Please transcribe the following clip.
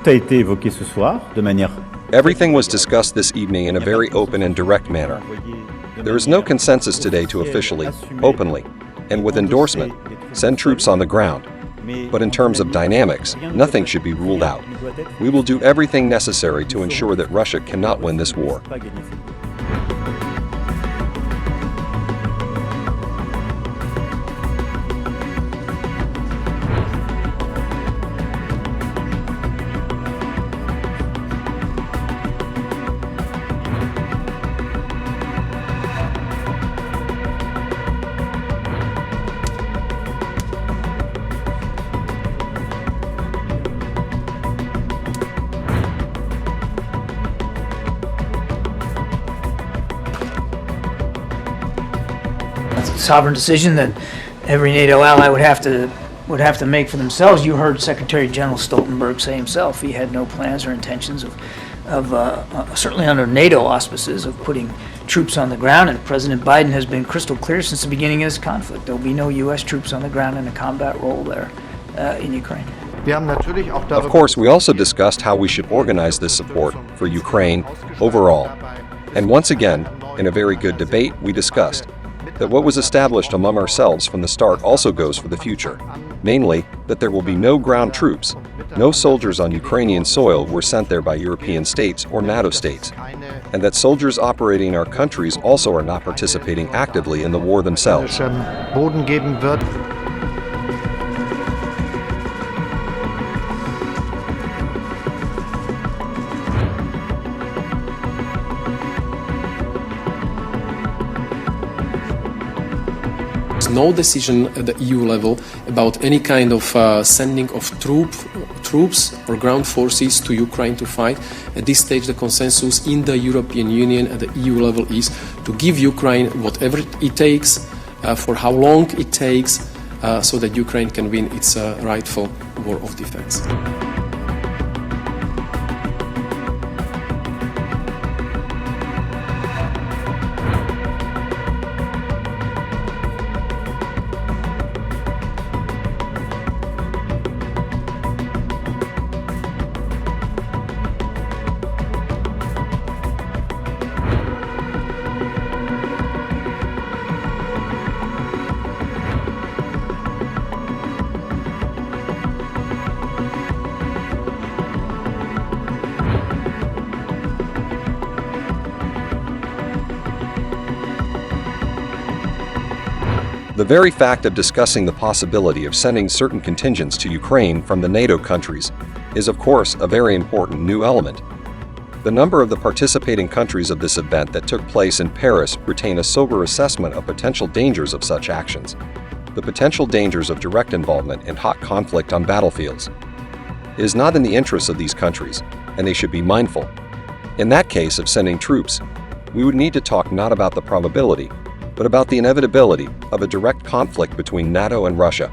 a été évoqué ce soir de manière. Everything was discussed this evening in a very open and direct manner. There is no consensus today to officially, openly, and with endorsement, send troops on the ground. But in terms of dynamics, nothing should be ruled out. We will do everything necessary to ensure that Russia cannot win this war. Sovereign decision that every NATO ally would have to make for themselves. You heard Secretary General Stoltenberg say himself he had no plans or intentions of certainly under NATO auspices of putting troops on the ground, and President Biden has been crystal clear since the beginning of this conflict. There will be no U.S. troops on the ground in a combat role there in Ukraine. Of course, we also discussed how we should organize this support for Ukraine overall. And once again, in a very good debate, we discussed that what was established among ourselves from the start also goes for the future, namely that there will be no ground troops. No soldiers on Ukrainian soil were sent there by European states or NATO states, and that soldiers operating in our countries also are not participating actively in the war themselves. No decision at the EU level about any kind of sending of troops or ground forces to Ukraine to fight. At this stage, the consensus in the European Union at the EU level is to give Ukraine whatever it takes, for how long it takes, so that Ukraine can win its rightful war of defense. The very fact of discussing the possibility of sending certain contingents to Ukraine from the NATO countries is, of course, a very important new element. The number of the participating countries of this event that took place in Paris retain a sober assessment of potential dangers of such actions, the potential dangers of direct involvement in hot conflict on battlefields. It is not in the interests of these countries, and they should be mindful. In that case of sending troops, we would need to talk not about the probability, but about the inevitability of a direct conflict between NATO and Russia.